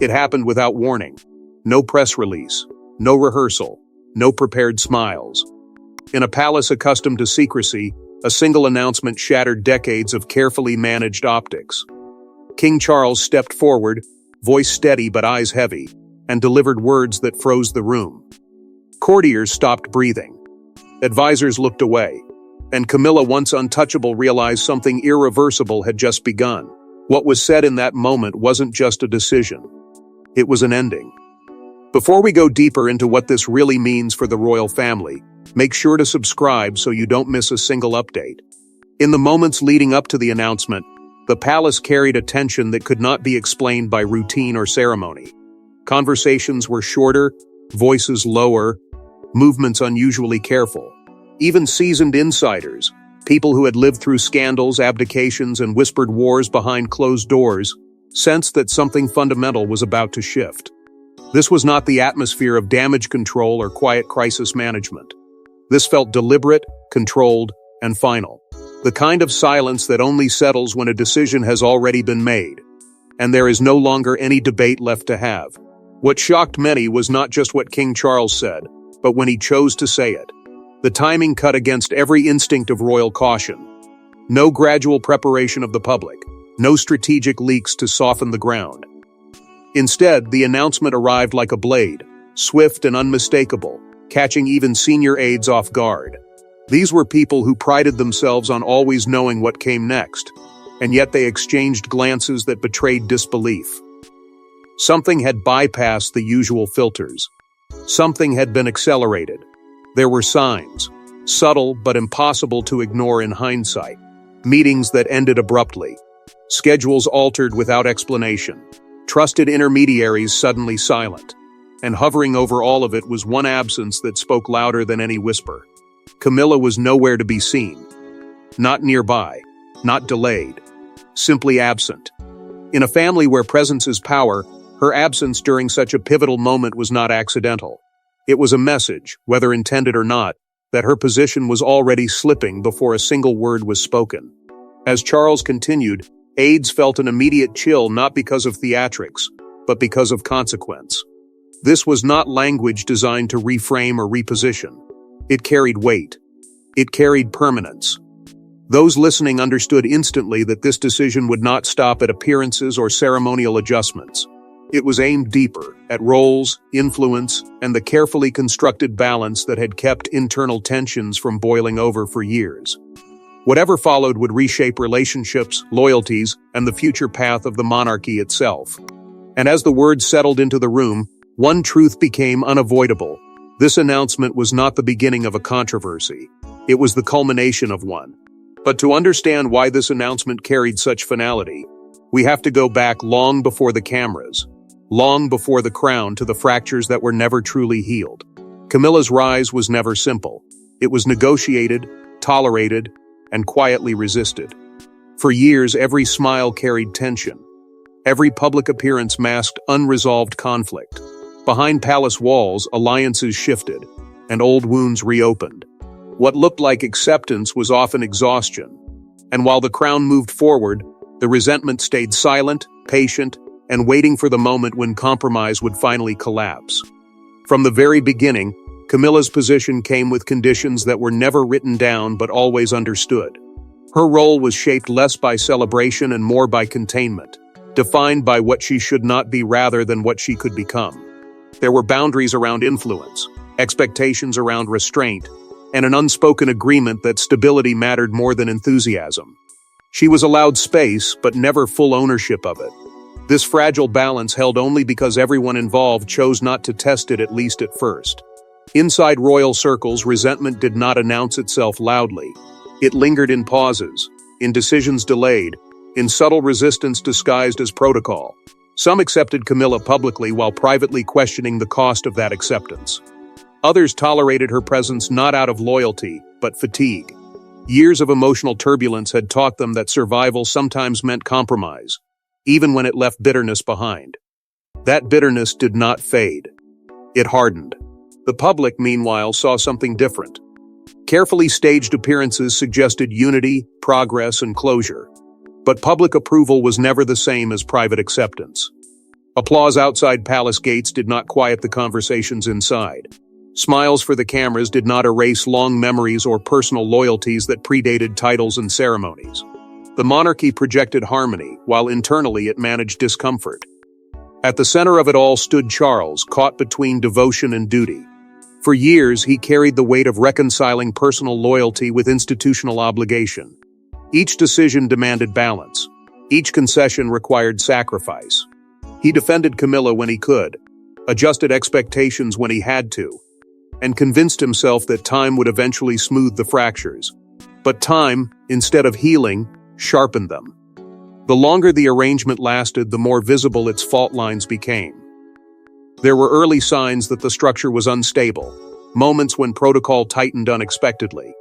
It happened without warning. No press release, no rehearsal, no prepared smiles. In a palace accustomed to secrecy, a single announcement shattered decades of carefully managed optics. King Charles stepped forward, voice steady but eyes heavy, and delivered words that froze the room. Courtiers stopped breathing. Advisors looked away. And Camilla, once untouchable, realized something irreversible had just begun. What was said in that moment wasn't just a decision. It was an ending. Before we go deeper into what this really means for the royal family, make sure to subscribe so you don't miss a single update. In the moments leading up to the announcement, the palace carried a tension that could not be explained by routine or ceremony. Conversations were shorter, voices lower, movements unusually careful. Even seasoned insiders, people who had lived through scandals, abdications, and whispered wars behind closed doors, sensed that something fundamental was about to shift. This was not the atmosphere of damage control or quiet crisis management. This felt deliberate, controlled, and final. The kind of silence that only settles when a decision has already been made, and there is no longer any debate left to have. What shocked many was not just what King Charles said, but when he chose to say it. The timing cut against every instinct of royal caution. No gradual preparation of the public, no strategic leaks to soften the ground. Instead, the announcement arrived like a blade, swift and unmistakable, catching even senior aides off guard. These were people who prided themselves on always knowing what came next, and yet they exchanged glances that betrayed disbelief. Something had bypassed the usual filters. Something had been accelerated. There were signs, subtle but impossible to ignore in hindsight. Meetings that ended abruptly. Schedules altered without explanation. Trusted intermediaries suddenly silent. And hovering over all of it was one absence that spoke louder than any whisper. Camilla was nowhere to be seen. Not nearby. Not delayed. Simply absent. In a family where presence is power, her absence during such a pivotal moment was not accidental. It was a message, whether intended or not, that her position was already slipping before a single word was spoken. As Charles continued, aides felt an immediate chill not because of theatrics, but because of consequence. This was not language designed to reframe or reposition. It carried weight. It carried permanence. Those listening understood instantly that this decision would not stop at appearances or ceremonial adjustments. It was aimed deeper, at roles, influence, and the carefully constructed balance that had kept internal tensions from boiling over for years. Whatever followed would reshape relationships, loyalties, and the future path of the monarchy itself. And as the words settled into the room, one truth became unavoidable. This announcement was not the beginning of a controversy. It was the culmination of one. But to understand why this announcement carried such finality, we have to go back long before the cameras. Long before the crown, to the fractures that were never truly healed. Camilla's rise was never simple. It was negotiated, tolerated, and quietly resisted. For years, every smile carried tension. Every public appearance masked unresolved conflict. Behind palace walls, alliances shifted, and old wounds reopened. What looked like acceptance was often exhaustion. And while the crown moved forward, the resentment stayed silent, patient, and waiting for the moment when compromise would finally collapse. From the very beginning, Camilla's position came with conditions that were never written down but always understood. Her role was shaped less by celebration and more by containment, defined by what she should not be rather than what she could become. There were boundaries around influence, expectations around restraint, and an unspoken agreement that stability mattered more than enthusiasm. She was allowed space, but never full ownership of it. This fragile balance held only because everyone involved chose not to test it, at least at first. Inside royal circles, resentment did not announce itself loudly. It lingered in pauses, in decisions delayed, in subtle resistance disguised as protocol. Some accepted Camilla publicly while privately questioning the cost of that acceptance. Others tolerated her presence not out of loyalty, but fatigue. Years of emotional turbulence had taught them that survival sometimes meant compromise, even when it left bitterness behind. That bitterness did not fade. It hardened. The public, meanwhile, saw something different. Carefully staged appearances suggested unity, progress, and closure. But public approval was never the same as private acceptance. Applause outside palace gates did not quiet the conversations inside. Smiles for the cameras did not erase long memories or personal loyalties that predated titles and ceremonies. The monarchy projected harmony, while internally it managed discomfort. At the center of it all stood Charles, caught between devotion and duty. For years, he carried the weight of reconciling personal loyalty with institutional obligation. Each decision demanded balance. Each concession required sacrifice. He defended Camilla when he could, adjusted expectations when he had to, and convinced himself that time would eventually smooth the fractures. But time, instead of healing, sharpened them. The longer the arrangement lasted, the more visible its fault lines became. There were early signs that the structure was unstable, moments when protocol tightened unexpectedly,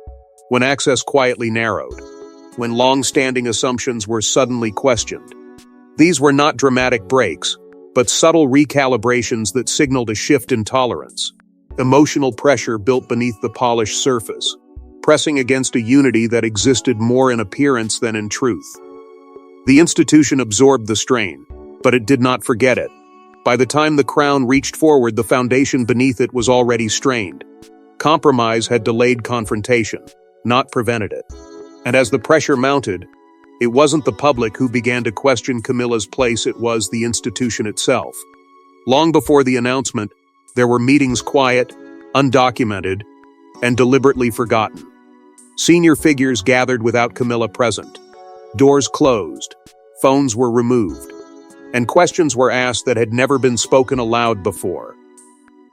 when access quietly narrowed, when long-standing assumptions were suddenly questioned. These were not dramatic breaks, but subtle recalibrations that signaled a shift in tolerance. Emotional pressure built beneath the polished surface, pressing against a unity that existed more in appearance than in truth. The institution absorbed the strain, but it did not forget it. By the time the crown reached forward, the foundation beneath it was already strained. Compromise had delayed confrontation, not prevented it. And as the pressure mounted, it wasn't the public who began to question Camilla's place, it was the institution itself. Long before the announcement, there were meetings quiet, undocumented, and deliberately forgotten. Senior figures gathered without Camilla present. Doors closed, phones were removed, and questions were asked that had never been spoken aloud before.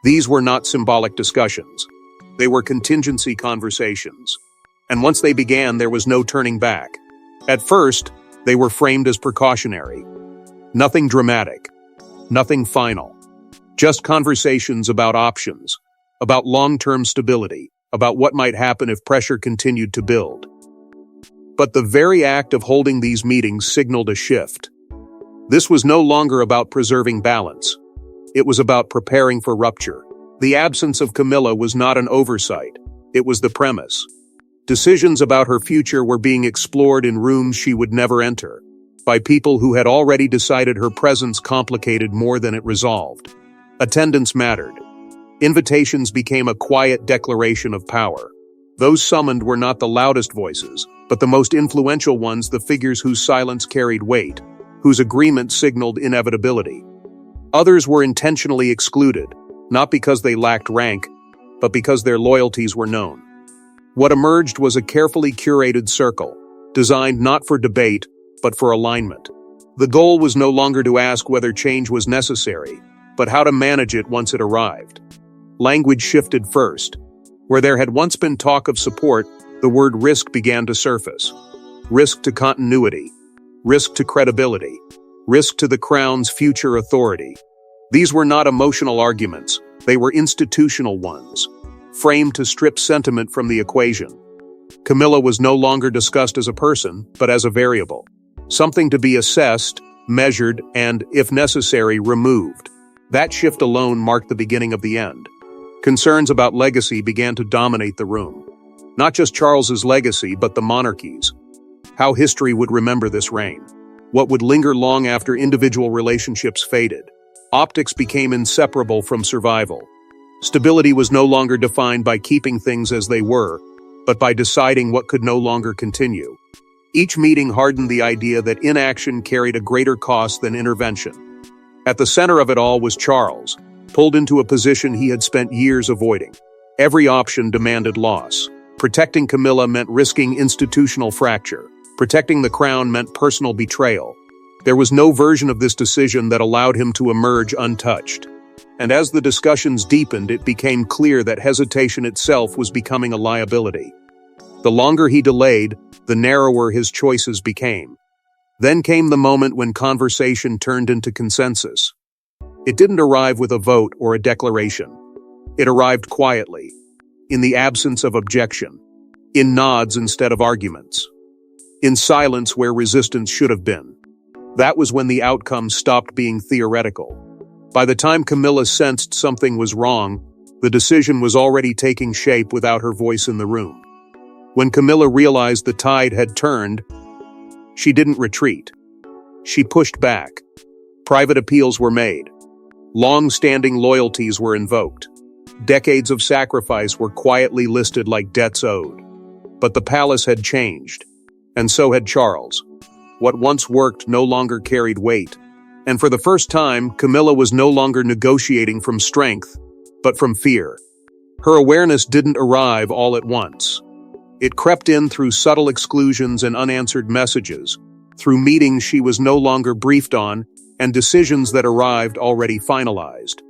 These were not symbolic discussions. They were contingency conversations. And once they began, there was no turning back. At first, they were framed as precautionary. Nothing dramatic. Nothing final. Just conversations about options, about long-term stability, about what might happen if pressure continued to build. But the very act of holding these meetings signaled a shift. This was no longer about preserving balance. It was about preparing for rupture. The absence of Camilla was not an oversight. It was the premise. Decisions about her future were being explored in rooms she would never enter, by people who had already decided her presence complicated more than it resolved. Attendance mattered. Invitations became a quiet declaration of power. Those summoned were not the loudest voices, but the most influential ones, the figures whose silence carried weight, whose agreement signaled inevitability. Others were intentionally excluded, not because they lacked rank, but because their loyalties were known. What emerged was a carefully curated circle, designed not for debate, but for alignment. The goal was no longer to ask whether change was necessary, but how to manage it once it arrived. Language shifted first. Where there had once been talk of support, the word risk began to surface. Risk to continuity. Risk to credibility. Risk to the crown's future authority. These were not emotional arguments, they were institutional ones, framed to strip sentiment from the equation. Camilla was no longer discussed as a person, but as a variable. Something to be assessed, measured, and, if necessary, removed. That shift alone marked the beginning of the end. Concerns about legacy began to dominate the room. Not just Charles's legacy, but the monarchy's. How history would remember this reign. What would linger long after individual relationships faded. Optics became inseparable from survival. Stability was no longer defined by keeping things as they were, but by deciding what could no longer continue. Each meeting hardened the idea that inaction carried a greater cost than intervention. At the center of it all was Charles, pulled into a position he had spent years avoiding. Every option demanded loss. Protecting Camilla meant risking institutional fracture. Protecting the crown meant personal betrayal. There was no version of this decision that allowed him to emerge untouched. And as the discussions deepened, it became clear that hesitation itself was becoming a liability. The longer he delayed, the narrower his choices became. Then came the moment when conversation turned into consensus. It didn't arrive with a vote or a declaration. It arrived quietly, in the absence of objection, in nods instead of arguments, in silence where resistance should have been. That was when the outcome stopped being theoretical. By the time Camilla sensed something was wrong, the decision was already taking shape without her voice in the room. When Camilla realized the tide had turned, she didn't retreat. She pushed back. Private appeals were made. Long-standing loyalties were invoked. Decades of sacrifice were quietly listed like debts owed. But the palace had changed, and so had Charles. What once worked no longer carried weight, and for the first time, Camilla was no longer negotiating from strength, but from fear. Her awareness didn't arrive all at once. It crept in through subtle exclusions and unanswered messages, through meetings she was no longer briefed on, and decisions that arrived already finalized.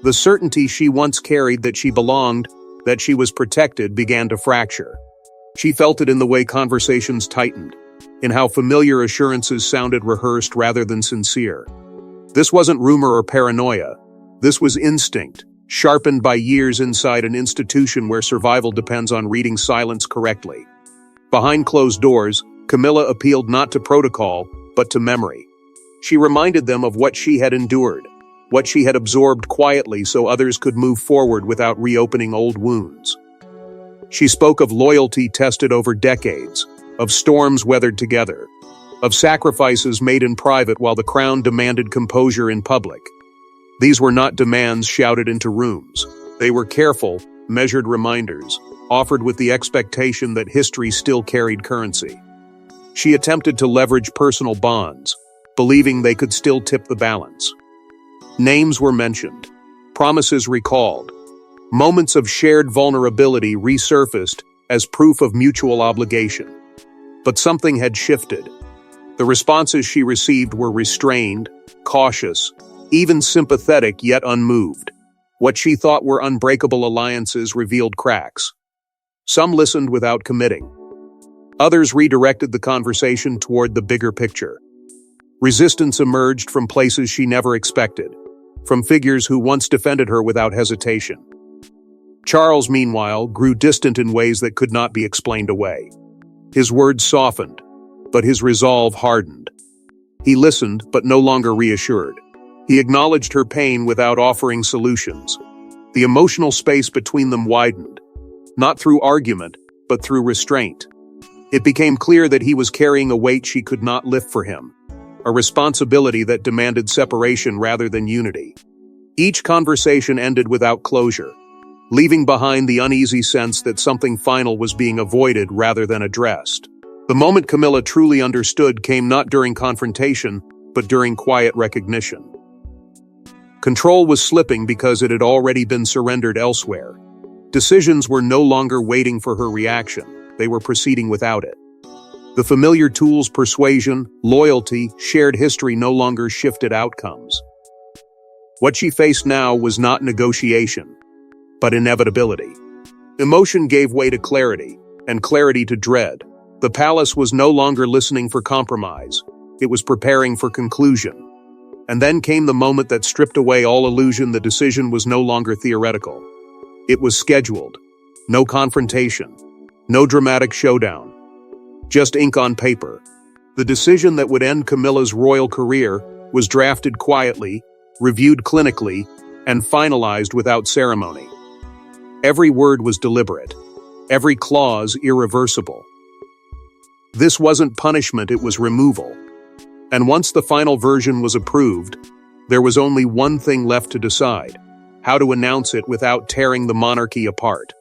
The certainty she once carried that she belonged, that she was protected, began to fracture. She felt it in the way conversations tightened, in how familiar assurances sounded rehearsed rather than sincere. This wasn't rumor or paranoia. This was instinct, sharpened by years inside an institution where survival depends on reading silence correctly. Behind closed doors, Camilla appealed not to protocol, but to memory. She reminded them of what she had endured, what she had absorbed quietly so others could move forward without reopening old wounds. She spoke of loyalty tested over decades, of storms weathered together, of sacrifices made in private while the crown demanded composure in public. These were not demands shouted into rooms. They were careful, measured reminders, offered with the expectation that history still carried currency. She attempted to leverage personal bonds, believing they could still tip the balance. Names were mentioned, promises recalled, moments of shared vulnerability resurfaced as proof of mutual obligation. But something had shifted. The responses she received were restrained, cautious, even sympathetic yet unmoved. What she thought were unbreakable alliances revealed cracks. Some listened without committing. Others redirected the conversation toward the bigger picture. Resistance emerged from places she never expected, from figures who once defended her without hesitation. Charles, meanwhile, grew distant in ways that could not be explained away. His words softened, but his resolve hardened. He listened, but no longer reassured. He acknowledged her pain without offering solutions. The emotional space between them widened, not through argument, but through restraint. It became clear that he was carrying a weight she could not lift for him, a responsibility that demanded separation rather than unity. Each conversation ended without closure, leaving behind the uneasy sense that something final was being avoided rather than addressed. The moment Camilla truly understood came not during confrontation, but during quiet recognition. Control was slipping because it had already been surrendered elsewhere. Decisions were no longer waiting for her reaction, they were proceeding without it. The familiar tools, persuasion, loyalty, shared history no longer shifted outcomes. What she faced now was not negotiation, but inevitability. Emotion gave way to clarity, and clarity to dread. The palace was no longer listening for compromise. It was preparing for conclusion. And then came the moment that stripped away all illusion. The decision was no longer theoretical. It was scheduled. No confrontation. No dramatic showdown. Just ink on paper. The decision that would end Camilla's royal career was drafted quietly, reviewed clinically, and finalized without ceremony. Every word was deliberate. Every clause irreversible. This wasn't punishment, it was removal. And once the final version was approved, there was only one thing left to decide: how to announce it without tearing the monarchy apart.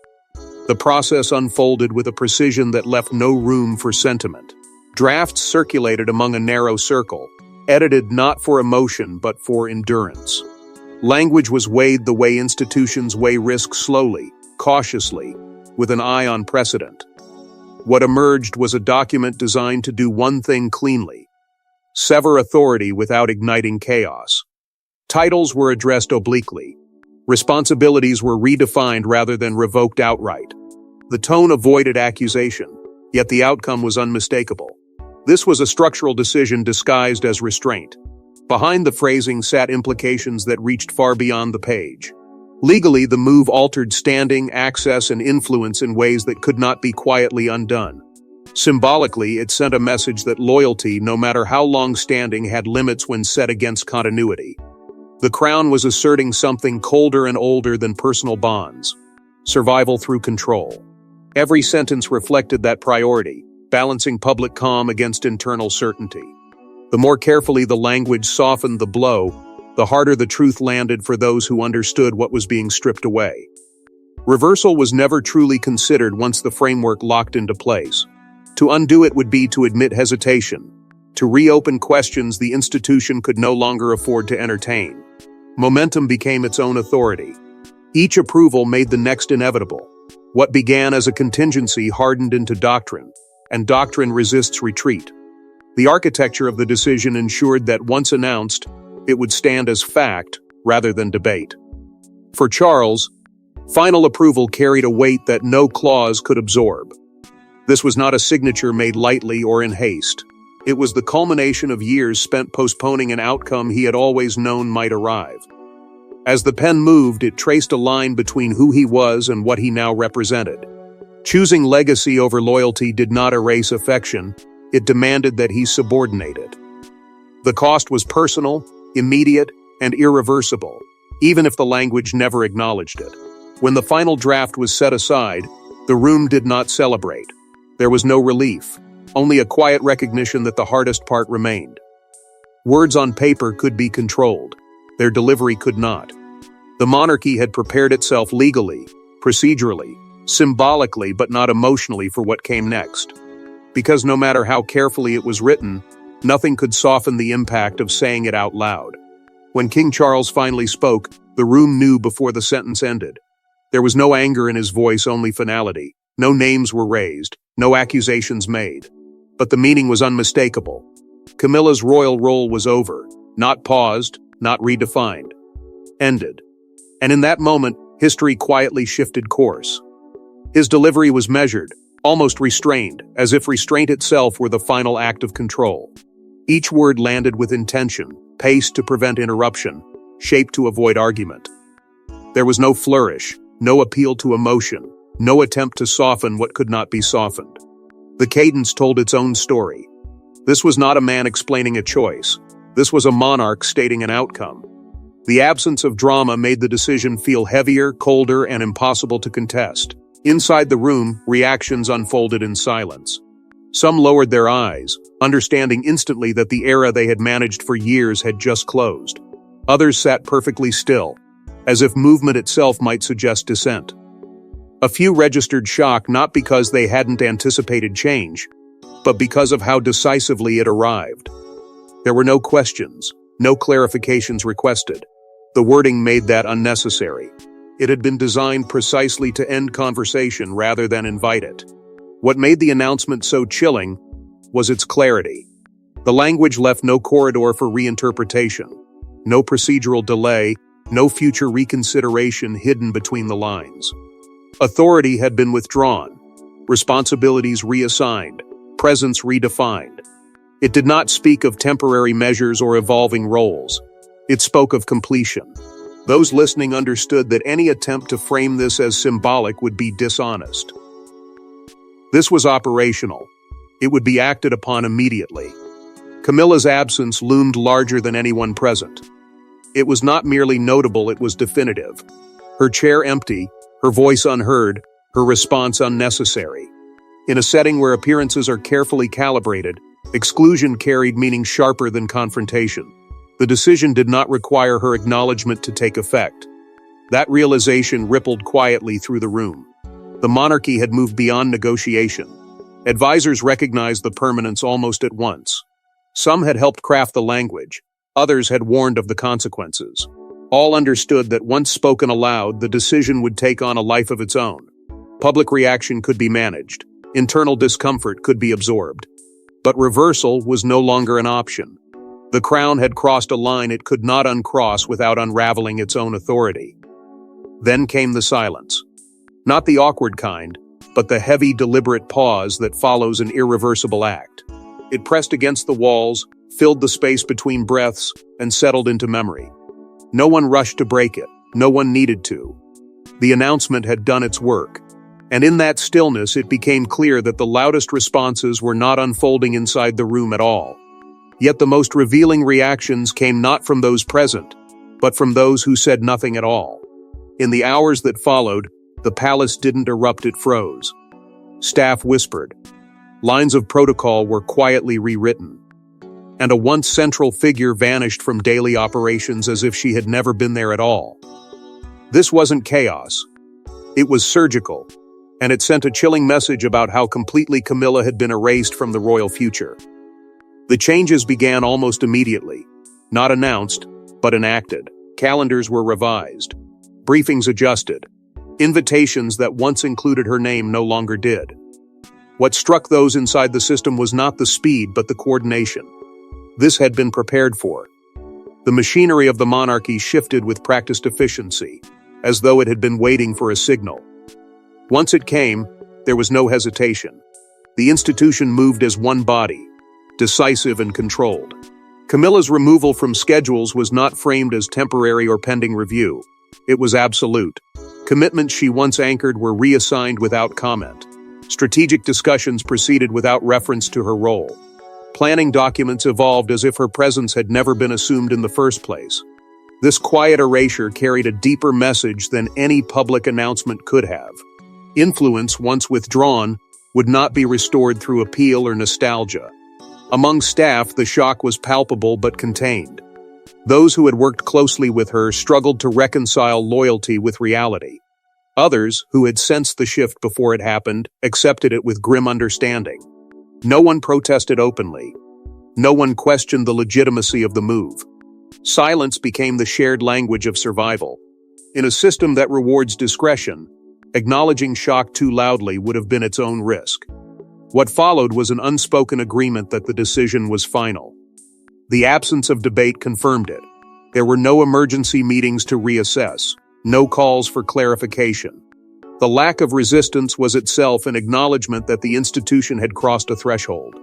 The process unfolded with a precision that left no room for sentiment. Drafts circulated among a narrow circle, edited not for emotion but for endurance. Language was weighed the way institutions weigh risk, slowly, cautiously, with an eye on precedent. What emerged was a document designed to do one thing cleanly: sever authority without igniting chaos. Titles were addressed obliquely. Responsibilities were redefined rather than revoked outright. The tone avoided accusation, yet the outcome was unmistakable. This was a structural decision disguised as restraint. Behind the phrasing sat implications that reached far beyond the page. Legally, the move altered standing, access, and influence in ways that could not be quietly undone. Symbolically, it sent a message that loyalty, no matter how long-standing, had limits when set against continuity. The crown was asserting something colder and older than personal bonds: survival through control. Every sentence reflected that priority, balancing public calm against internal certainty. The more carefully the language softened the blow, the harder the truth landed for those who understood what was being stripped away. Reversal was never truly considered once the framework locked into place. To undo it would be to admit hesitation, to reopen questions the institution could no longer afford to entertain. Momentum became its own authority. Each approval made the next inevitable. What began as a contingency hardened into doctrine, and doctrine resists retreat. The architecture of the decision ensured that once announced, it would stand as fact rather than debate. For Charles, final approval carried a weight that no clause could absorb. This was not a signature made lightly or in haste. It was the culmination of years spent postponing an outcome he had always known might arrive. As the pen moved, it traced a line between who he was and what he now represented. Choosing legacy over loyalty did not erase affection, it demanded that he subordinate it. The cost was personal, immediate, and irreversible, even if the language never acknowledged it. When the final draft was set aside, the room did not celebrate. There was no relief, only a quiet recognition that the hardest part remained. Words on paper could be controlled. Their delivery could not. The monarchy had prepared itself legally, procedurally, symbolically, but not emotionally for what came next. Because no matter how carefully it was written, nothing could soften the impact of saying it out loud. When King Charles finally spoke, the room knew before the sentence ended. There was no anger in his voice, only finality. No names were raised, no accusations made. But the meaning was unmistakable. Camilla's royal role was over, not paused, not redefined. Ended. And in that moment, history quietly shifted course. His delivery was measured, almost restrained, as if restraint itself were the final act of control. Each word landed with intention, paced to prevent interruption, shaped to avoid argument. There was no flourish, no appeal to emotion, no attempt to soften what could not be softened. The cadence told its own story. This was not a man explaining a choice. This was a monarch stating an outcome. The absence of drama made the decision feel heavier, colder, and impossible to contest. Inside the room, reactions unfolded in silence. Some lowered their eyes, understanding instantly that the era they had managed for years had just closed. Others sat perfectly still, as if movement itself might suggest dissent. A few registered shock not because they hadn't anticipated change, but because of how decisively it arrived. There were no questions, no clarifications requested. The wording made that unnecessary. It had been designed precisely to end conversation rather than invite it. What made the announcement so chilling was its clarity. The language left no corridor for reinterpretation, no procedural delay, no future reconsideration hidden between the lines. Authority had been withdrawn, responsibilities reassigned, presence redefined. It did not speak of temporary measures or evolving roles. It spoke of completion. Those listening understood that any attempt to frame this as symbolic would be dishonest. This was operational. It would be acted upon immediately. Camilla's absence loomed larger than anyone present. It was not merely notable, it was definitive. Her chair empty, her voice unheard, her response unnecessary. In a setting where appearances are carefully calibrated, exclusion carried meaning sharper than confrontation. The decision did not require her acknowledgement to take effect. That realization rippled quietly through the room. The monarchy had moved beyond negotiation. Advisors recognized the permanence almost at once. Some had helped craft the language. Others had warned of the consequences. All understood that once spoken aloud, the decision would take on a life of its own. Public reaction could be managed. Internal discomfort could be absorbed. But reversal was no longer an option. The crown had crossed a line it could not uncross without unraveling its own authority. Then came the silence. Not the awkward kind, but the heavy, deliberate pause that follows an irreversible act. It pressed against the walls, filled the space between breaths, and settled into memory. No one rushed to break it. No one needed to. The announcement had done its work. And in that stillness, it became clear that the loudest responses were not unfolding inside the room at all. Yet the most revealing reactions came not from those present, but from those who said nothing at all. In the hours that followed, the palace didn't erupt, it froze. Staff whispered. Lines of protocol were quietly rewritten. and a once central figure vanished from daily operations as if she had never been there at all. This wasn't chaos. It was surgical, and it sent a chilling message about how completely Camilla had been erased from the royal future. The changes began almost immediately, not announced, but enacted. Calendars were revised, briefings adjusted, invitations that once included her name no longer did. What struck those inside the system was not the speed but the coordination. This had been prepared for. The machinery of the monarchy shifted with practiced efficiency, as though it had been waiting for a signal. Once it came, there was no hesitation. The institution moved as one body, decisive and controlled. Camilla's removal from schedules was not framed as temporary or pending review. It was absolute. Commitments she once anchored were reassigned without comment. Strategic discussions proceeded without reference to her role. Planning documents evolved as if her presence had never been assumed in the first place. This quiet erasure carried a deeper message than any public announcement could have. Influence, once withdrawn, would not be restored through appeal or nostalgia. Among staff, the shock was palpable but contained. Those who had worked closely with her struggled to reconcile loyalty with reality. Others, who had sensed the shift before it happened, accepted it with grim understanding. No one protested openly. No one questioned the legitimacy of the move. Silence became the shared language of survival. In a system that rewards discretion, acknowledging shock too loudly would have been its own risk. What followed was an unspoken agreement that the decision was final. The absence of debate confirmed it. There were no emergency meetings to reassess, no calls for clarification. The lack of resistance was itself an acknowledgement that the institution had crossed a threshold.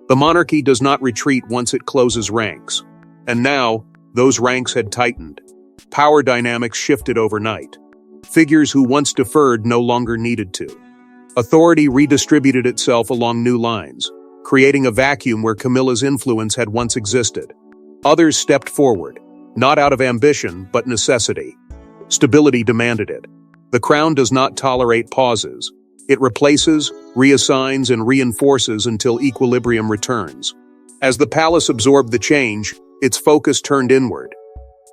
The monarchy does not retreat once it closes ranks. And now, those ranks had tightened. Power dynamics shifted overnight. Figures who once deferred no longer needed to. Authority redistributed itself along new lines, creating a vacuum where Camilla's influence had once existed. Others stepped forward, not out of ambition, but necessity. Stability demanded it. The crown does not tolerate pauses. It replaces, reassigns, and reinforces until equilibrium returns. As the palace absorbed the change, its focus turned inward.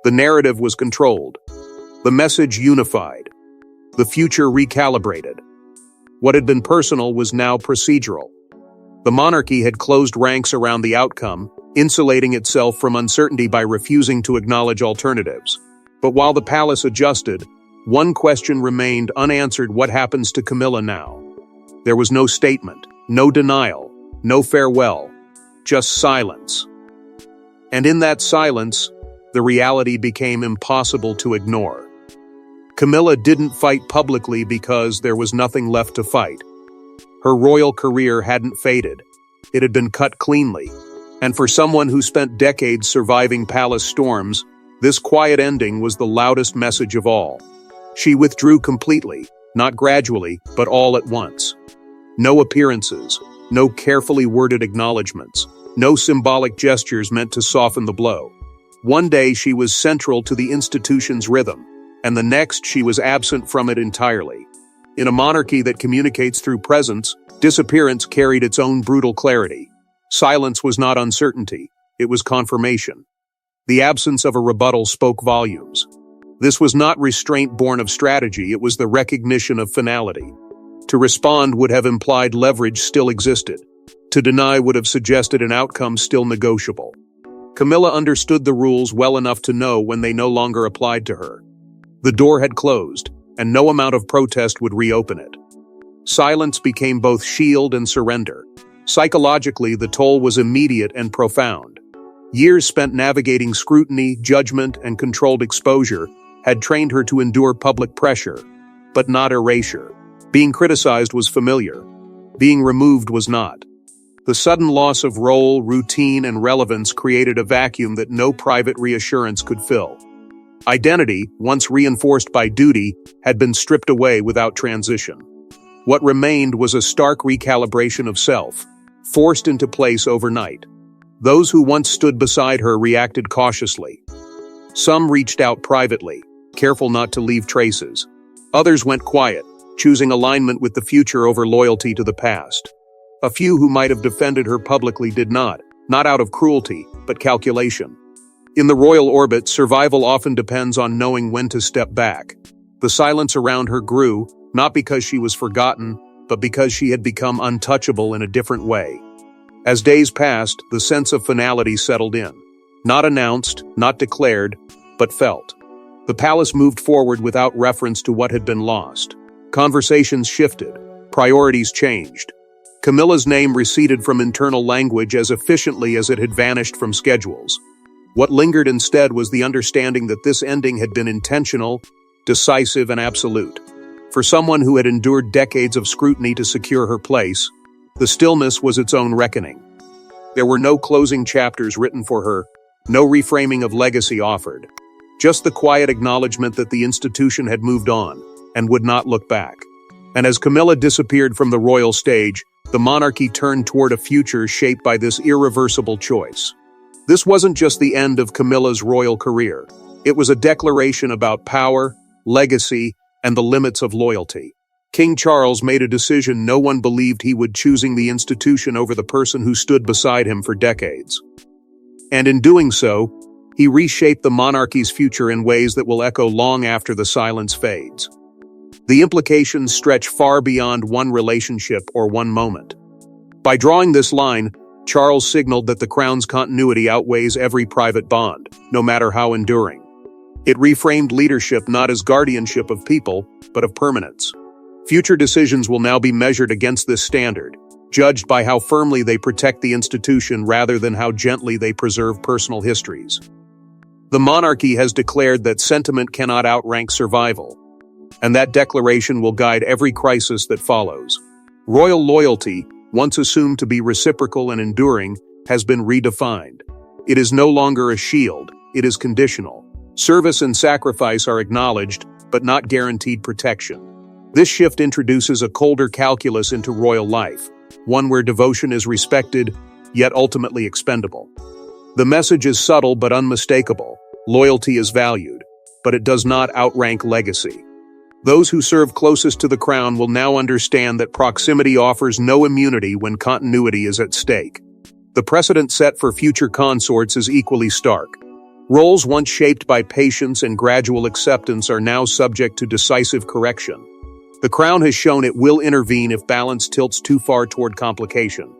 The narrative was controlled. The message unified. The future recalibrated. What had been personal was now procedural. The monarchy had closed ranks around the outcome, insulating itself from uncertainty by refusing to acknowledge alternatives. But while the palace adjusted, one question remained unanswered: what happens to Camilla now? There was no statement, no denial, no farewell, just silence. And in that silence, the reality became impossible to ignore. Camilla didn't fight publicly because there was nothing left to fight. Her royal career hadn't faded. It had been cut cleanly. And for someone who spent decades surviving palace storms, this quiet ending was the loudest message of all. She withdrew completely, not gradually, but all at once. No appearances, no carefully worded acknowledgments, no symbolic gestures meant to soften the blow. One day she was central to the institution's rhythm, and the next she was absent from it entirely. In a monarchy that communicates through presence, disappearance carried its own brutal clarity. Silence was not uncertainty, it was confirmation. The absence of a rebuttal spoke volumes. This was not restraint born of strategy, it was the recognition of finality. To respond would have implied leverage still existed. To deny would have suggested an outcome still negotiable. Camilla understood the rules well enough to know when they no longer applied to her. The door had closed, and no amount of protest would reopen it. Silence became both shield and surrender. Psychologically, the toll was immediate and profound. Years spent navigating scrutiny, judgment, and controlled exposure had trained her to endure public pressure, but not erasure. Being criticized was familiar. Being removed was not. The sudden loss of role, routine, and relevance created a vacuum that no private reassurance could fill. Identity, once reinforced by duty, had been stripped away without transition. What remained was a stark recalibration of self, forced into place overnight. Those who once stood beside her reacted cautiously. Some reached out privately, careful not to leave traces. Others went quiet, choosing alignment with the future over loyalty to the past. A few who might have defended her publicly did not not out of cruelty, but calculation. In the royal orbit, survival often depends on knowing when to step back. The silence around her grew, not because she was forgotten, but because she had become untouchable in a different way. As days passed, the sense of finality settled in. Not announced, not declared, but felt. The palace moved forward without reference to what had been lost. Conversations shifted. Priorities changed. Camilla's name receded from internal language as efficiently as it had vanished from schedules. What lingered instead was the understanding that this ending had been intentional, decisive, and absolute. For someone who had endured decades of scrutiny to secure her place, the stillness was its own reckoning. There were no closing chapters written for her, no reframing of legacy offered. Just the quiet acknowledgement that the institution had moved on and would not look back. And as Camilla disappeared from the royal stage, the monarchy turned toward a future shaped by this irreversible choice. This wasn't just the end of Camilla's royal career. It was a declaration about power, legacy, and the limits of loyalty. King Charles made a decision no one believed he would, choosing the institution over the person who stood beside him for decades. And in doing so, he reshaped the monarchy's future in ways that will echo long after the silence fades. The implications stretch far beyond one relationship or one moment. By drawing this line, Charles signaled that the crown's continuity outweighs every private bond, no matter how enduring. It reframed leadership not as guardianship of people, but of permanence. Future decisions will now be measured against this standard, judged by how firmly they protect the institution rather than how gently they preserve personal histories. The monarchy has declared that sentiment cannot outrank survival, and that declaration will guide every crisis that follows. Royal loyalty, once assumed to be reciprocal and enduring, has been redefined. It is no longer a shield, it is conditional. Service and sacrifice are acknowledged, but not guaranteed protection. This shift introduces a colder calculus into royal life, one where devotion is respected, yet ultimately expendable. The message is subtle but unmistakable. Loyalty is valued, but it does not outrank legacy. Those who serve closest to the crown will now understand that proximity offers no immunity when continuity is at stake. The precedent set for future consorts is equally stark. Roles once shaped by patience and gradual acceptance are now subject to decisive correction. The crown has shown it will intervene if balance tilts too far toward complication.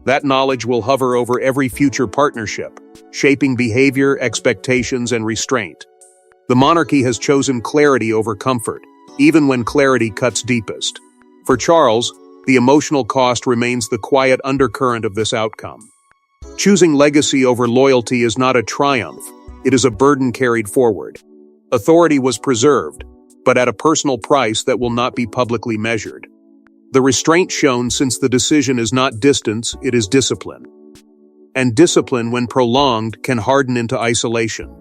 That knowledge will hover over every future partnership, shaping behavior, expectations, and restraint. The monarchy has chosen clarity over comfort, even when clarity cuts deepest. For Charles, the emotional cost remains the quiet undercurrent of this outcome. Choosing legacy over loyalty is not a triumph, it is a burden carried forward. Authority was preserved, but at a personal price that will not be publicly measured. The restraint shown since the decision is not distance, it is discipline. And discipline, when prolonged, can harden into isolation.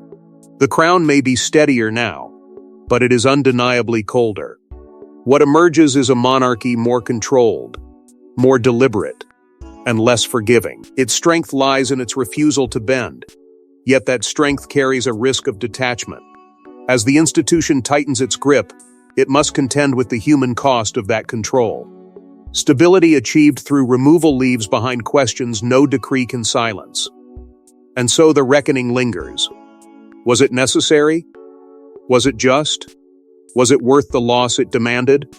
The crown may be steadier now, but it is undeniably colder. What emerges is a monarchy more controlled, more deliberate, and less forgiving. Its strength lies in its refusal to bend, yet that strength carries a risk of detachment. As the institution tightens its grip, it must contend with the human cost of that control. Stability achieved through removal leaves behind questions no decree can silence. And so the reckoning lingers. Was it necessary? Was it just? Was it worth the loss it demanded?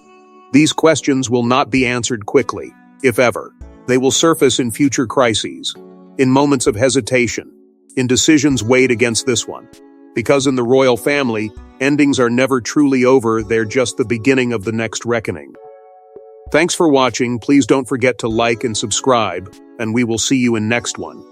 These questions will not be answered quickly, if ever. They will surface in future crises, in moments of hesitation, in decisions weighed against this one. Because in the royal family, endings are never truly over, they're just the beginning of the next reckoning. Thanks for watching. Please don't forget to like and subscribe, and we will see you in next one.